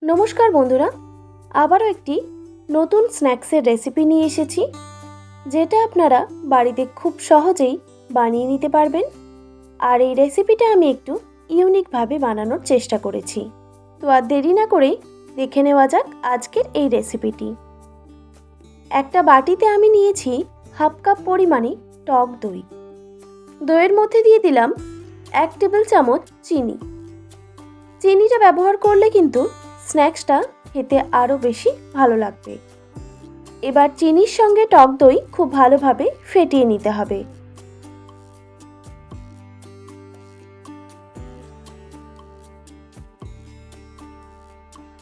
নমস্কার বন্ধুরা, আবারও একটি নতুন স্ন্যাক্সের রেসিপি নিয়ে এসেছি, যেটা আপনারা বাড়িতে খুব সহজেই বানিয়ে নিতে পারবেন। আর এই রেসিপিটা আমি একটু ইউনিকভাবে বানানোর চেষ্টা করেছি। তো আর দেরি না করেই দেখে নেওয়া যাক আজকের এই রেসিপিটি। একটা বাটিতে আমি নিয়েছি হাফ কাপ পরিমাণে টক দই। দইয়ের মধ্যে দিয়ে দিলাম 1 টেবিল চামচ চিনি। চিনিটা ব্যবহার করলে কিন্তু স্ন্যাক্সটা খেতে আরও বেশি ভালো লাগবে। এবার চিনির সঙ্গে টক দই খুব ভালোভাবে ফেটিয়ে নিতে হবে।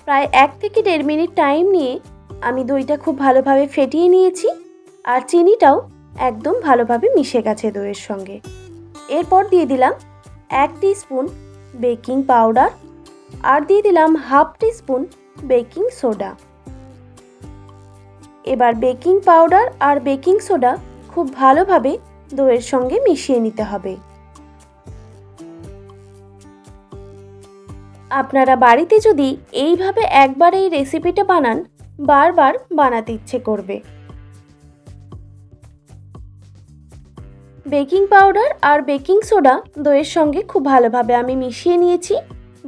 প্রায় 1 থেকে 1.5 মিনিট টাইম নিয়ে আমি দইটা খুব ভালোভাবে ফেটিয়ে নিয়েছি, আর চিনিটাও একদম ভালোভাবে মিশে গেছে দইয়ের সঙ্গে। এরপর দিয়ে দিলাম 1 টিস্পুন বেকিং পাউডার, আর দিয়ে দিলাম হাফ টিস্পুন বেকিং সোডা। এবার বেকিং পাউডার আর বেকিং সোডা খুব ভালোভাবে দইয়ের সঙ্গে মিশিয়ে নিতে হবে। আপনারা বাড়িতে যদি এইভাবে একবার এই রেসিপিটা বানান, বারবার বানাতে ইচ্ছে করবে। বেকিং পাউডার আর বেকিং সোডা দইয়ের সঙ্গে খুব ভালোভাবে আমি মিশিয়ে নিয়েছি।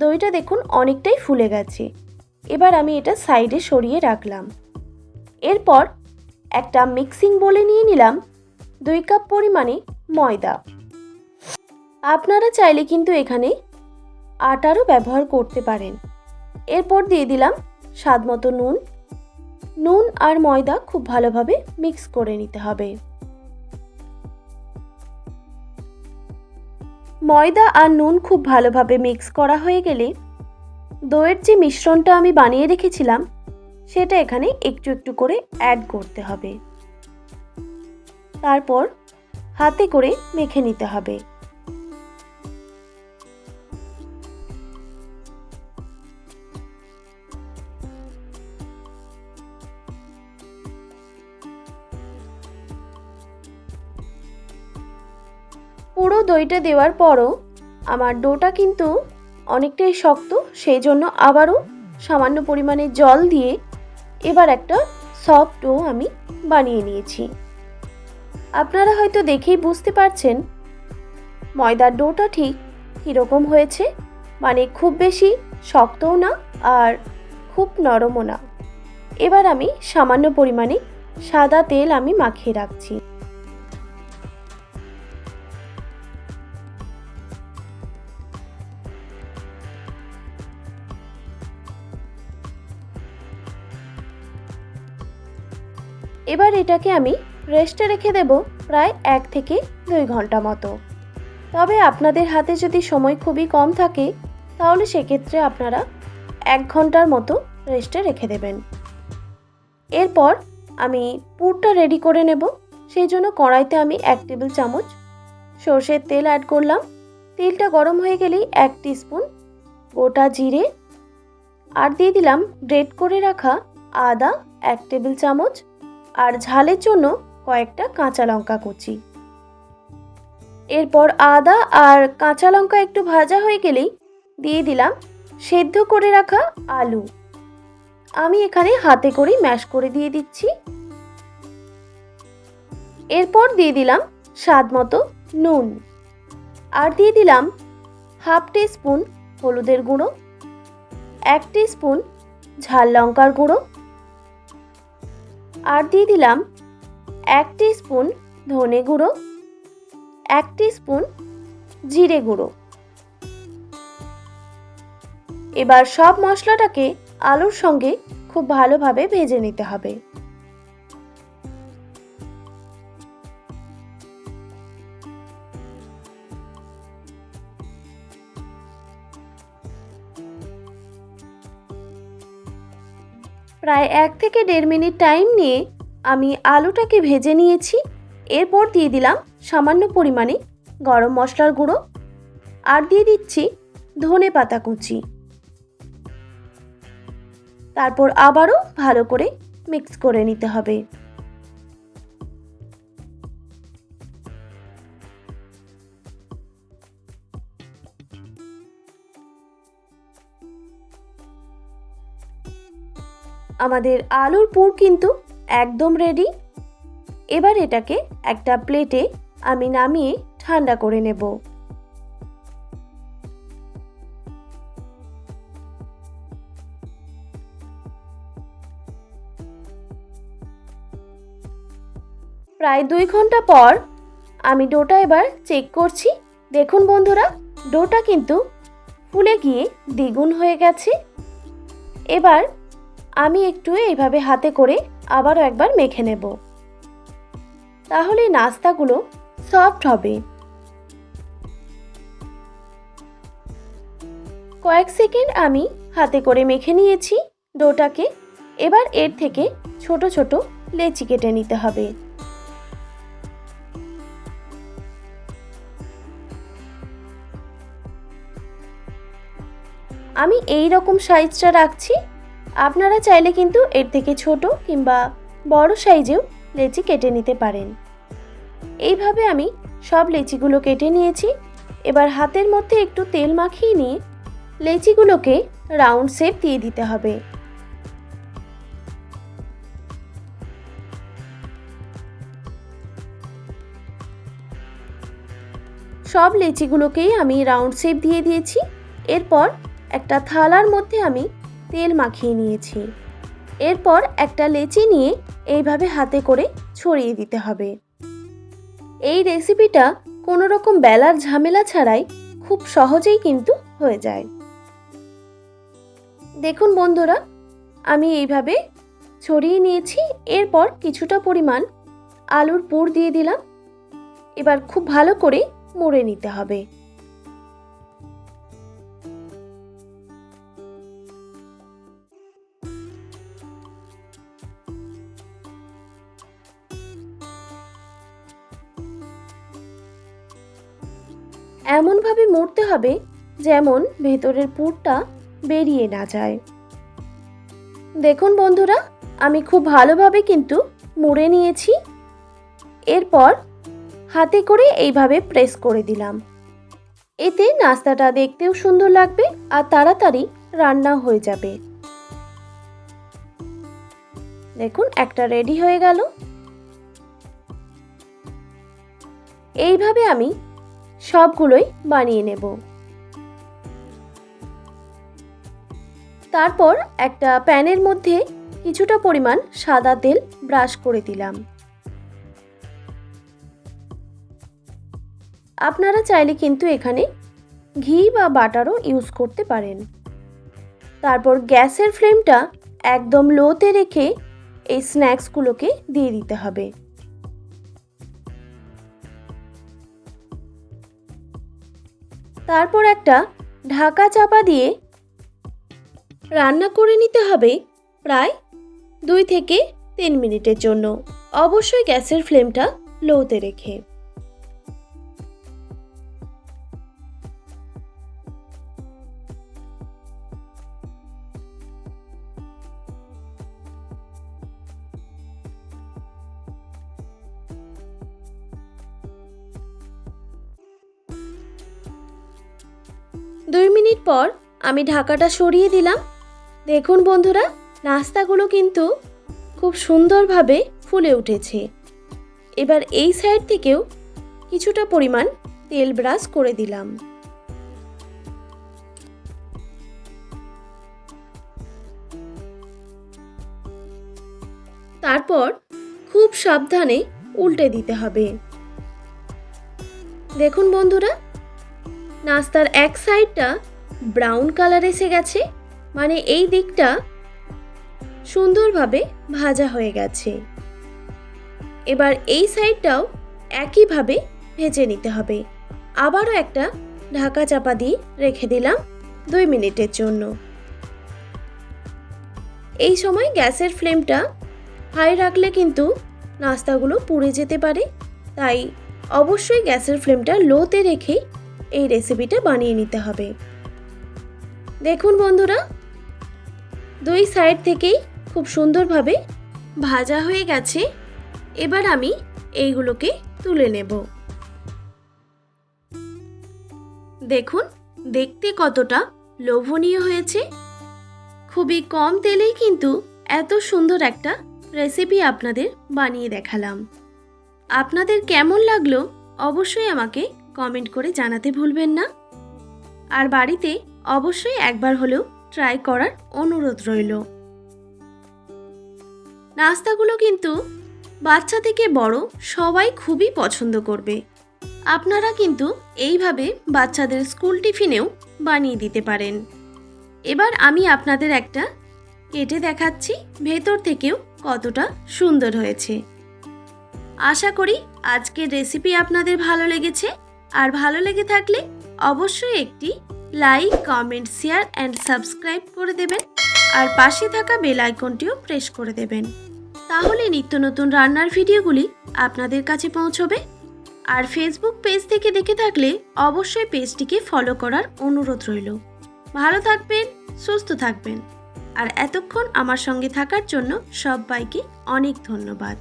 দইটা দেখুন অনেকটাই ফুলে গেছে। এবার আমি এটা সাইডে সরিয়ে রাখলাম। এরপর একটা মিক্সিং বোলে নিয়ে নিলাম 2 কাপ পরিমাণে ময়দা। আপনারা চাইলে কিন্তু এখানে আটারও ব্যবহার করতে পারেন। এরপর দিয়ে দিলাম স্বাদমতো নুন। নুন আর ময়দা খুব ভালোভাবে মিক্স করে নিতে হবে। ময়দা আর নুন খুব ভালোভাবে মিক্স করা হয়ে গেলে দইয়ের যে মিশ্রণটা আমি বানিয়ে রেখেছিলাম সেটা এখানে একটু একটু করে অ্যাড করতে হবে। তারপর হাতে করে মেখে নিতে হবে। পুরো দইটা দেওয়ার পরও আমার ডোটা কিন্তু অনেকটাই শক্ত, সেই জন্য আবারও সামান্য পরিমাণে জল দিয়ে এবার একটা সফট ডো আমি বানিয়ে নিয়েছি। আপনারা হয়তো দেখেই বুঝতে পারছেন ময়দার ডোটা ঠিক কীরকম হয়েছে, মানে খুব বেশি শক্তও না আর খুব নরমও না। এবার আমি সামান্য পরিমাণে সাদা তেল আমি মাখিয়ে রাখছি। এবার এটাকে আমি রেস্টে রেখে দেব প্রায় 1 থেকে 2 ঘন্টা মতো। তবে আপনাদের হাতে যদি সময় খুবই কম থাকে তাহলে সেক্ষেত্রে আপনারা 1 ঘন্টার মতো রেস্টে রেখে দেবেন। এরপর আমি পুরটা রেডি করে নেব। সেই জন্য কড়াইতে আমি 1 টেবিল চামচ সরষের তেল অ্যাড করলাম। তেলটা গরম হয়ে গেলেই 1 টিস্পুন গোটা জিরে, আর দিয়ে দিলাম গ্রেট করে রাখা আদা 1 টেবিল চামচ, আর ঝালের জন্য কয়েকটা কাঁচা লঙ্কা কুচি। এরপর আদা আর কাঁচা লঙ্কা একটু ভাজা হয়ে গেলেই দিয়ে দিলাম সেদ্ধ করে রাখা আলু। আমি এখানে হাতে করে ম্যাশ করে দিয়ে দিচ্ছি। এরপর দিয়ে দিলাম স্বাদমতো নুন, আর দিয়ে দিলাম হাফ টিস্পুন হলুদের গুঁড়ো, 1 টিস্পুন ঝাল লঙ্কার গুঁড়ো, আর দিয়ে দিলাম 1 টিস্পুন ধনে গুঁড়ো, 1 টিস্পুন জিরে গুঁড়ো। এবার সব মশলাটাকে আলুর সঙ্গে খুব ভালোভাবে ভেজে নিতে হবে। প্রায় 1 থেকে 1.5 মিনিট টাইম নিয়ে আমি আলুটাকে ভেজে নিয়েছি। এরপর দিয়ে দিলাম সামান্য পরিমাণে গরম মশলার গুঁড়ো, আর দিয়ে দিচ্ছি ধনে পাতা কুচি। তারপর আবারও ভালো করে মিক্স করে নিতে হবে। আমাদের আলুর পুর কিন্তু একদম রেডি। এবার এটাকে একটা প্লেটে আমি নামিয়ে ঠান্ডা করে নেব। প্রায় 2 ঘন্টা পর আমি ডোটা এবার চেক করছি। দেখুন বন্ধুরা, ডোটা কিন্তু ফুলে গিয়ে দ্বিগুণ হয়ে গেছে। এবার আমি একটু এইভাবে হাতে করে আবারও একবার মেখে নেব, তাহলে নাস্তাগুলো সফট হবে। কয়েক সেকেন্ড আমি হাতে করে মেখে নিয়েছি ডোটাকে। এবার এর থেকে ছোট ছোট লেচি কেটে নিতে হবে। আমি এই রকম সাইজটা রাখছি, আপনারা চাইলে কিন্তু এর থেকে ছোট কিংবা বড় সাইজেও লেচি কেটে নিতে পারেন। এইভাবে আমি সব লেচিগুলো কেটে নিয়েছি। এবার হাতের মধ্যে একটু তেল মাখিয়ে নিয়ে লেচিগুলোকে রাউন্ড শেপ দিয়ে দিতে হবে। সব লেচিগুলোকেই আমি রাউন্ড শেপ দিয়ে দিয়েছি। এরপর একটা থালার মধ্যে আমি তেল মাখিয়ে নিয়েছি। এরপর একটা লেচি নিয়ে এইভাবে হাতে করে ছড়িয়ে দিতে হবে। এই রেসিপিটা কোনো রকম বেলার ঝামেলা ছাড়াই খুব সহজেই কিন্তু হয়ে যায়। দেখুন বন্ধুরা, আমি এইভাবে ছড়িয়ে নিয়েছি। এরপর কিছুটা পরিমাণ আলুর পুর দিয়ে দিলাম। এবার খুব ভালো করে মুড়ে নিতে হবে। এমনভাবে মুড়তে হবে যেমন ভেতরের পুরটা বেরিয়ে না যায়। দেখুন বন্ধুরা, আমি খুব ভালোভাবে কিন্তু মুড়ে নিয়েছি। এরপর হাতে করে এইভাবে প্রেস করে দিলাম। এতে নাস্তাটা দেখতেও সুন্দর লাগবে আর তাড়াতাড়ি রান্না হয়ে যাবে। দেখুন, একটা রেডি হয়ে গেল। এইভাবে আমি সবগুলোই বানিয়ে নেব। তারপর একটা প্যানের মধ্যে কিছুটা পরিমাণ সাদা তেল ব্রাশ করে দিলাম। আপনারা চাইলে কিন্তু এখানে ঘি বা বাটারও ইউজ করতে পারেন। তারপর গ্যাসের ফ্লেমটা একদম লোতে রেখে এই স্ন্যাক্সগুলোকে দিয়ে দিতে হবে। তারপর একটা ঢাকা চাপা দিয়ে রান্না করে নিতে হবে প্রায় 2 থেকে 3 মিনিটের জন্য। অবশ্যই গ্যাসের ফ্লেমটা লোতে রেখে। দুই মিনিট পর আমি ঢাকাটা সরিয়ে দিলাম। দেখুন বন্ধুরা, নাস্তাগুলো কিন্তু খুব সুন্দরভাবে ফুলে উঠেছে। এবার এই সাইড থেকেও কিছুটা পরিমাণ তেল ব্রাশ করে দিলাম। তারপর খুব সাবধানে উল্টে দিতে হবে। দেখুন বন্ধুরা, নাস্তার এক সাইডটা ব্রাউন কালার এসে গেছে, মানে এই দিকটা সুন্দরভাবে ভাজা হয়ে গেছে। এবার এই সাইডটাও একইভাবে ভেজে নিতে হবে। আবারও একটা ঢাকা চাপা দিয়ে রেখে দিলাম 2 মিনিটের জন্য। এই সময় গ্যাসের ফ্লেমটা হাই রাখলে কিন্তু নাস্তাগুলো পুড়ে যেতে পারে, তাই অবশ্যই গ্যাসের ফ্লেমটা লোতে রেখেই এই রেসিপিটা বানিয়ে নিতে হবে। দেখুন বন্ধুরা, 2 সাইড থেকেই খুব সুন্দরভাবে ভাজা হয়ে গেছে। এবার আমি এইগুলোকে তুলে নেব। দেখুন, দেখতে কতটা লোভনীয় হয়েছে। খুবই কম তেলেই কিন্তু এত সুন্দর একটা রেসিপি আপনাদের বানিয়ে দেখালাম। আপনাদের কেমন লাগলো অবশ্যই আমাকে কমেন্ট করে জানাতে ভুলবেন না। আর বাড়িতে অবশ্যই একবার হলেও ট্রাই করার অনুরোধ রইল। নাস্তাগুলো কিন্তু বাচ্চা থেকে বড় সবাই খুবই পছন্দ করবে। আপনারা কিন্তু এইভাবে বাচ্চাদের স্কুল টিফিনেও বানিয়ে দিতে পারেন। এবার আমি আপনাদের একটা কেটে দেখাচ্ছি ভেতর থেকেও কতটা সুন্দর হয়েছে। আশা করি আজকের রেসিপি আপনাদের ভালো লেগেছে। আর ভালো লেগে থাকলে অবশ্যই একটি like, comment, share and subscribe করে দেবেন। আর পাশে থাকা বেল আইকনটিও প্রেস করে দেবেন। তাহলে নিত্য নতুন রান্নার ভিডিওগুলি আপনাদের কাছে পৌঁছবে। আর ফেসবুক পেজ থেকে দেখে থাকলে অবশ্যই পেজটিকে ফলো করার অনুরোধ রইল। ভালো থাকবেন, সুস্থ থাকবেন। আর এতক্ষণ আমার সঙ্গে থাকার জন্য সবাইকে অনেক ধন্যবাদ।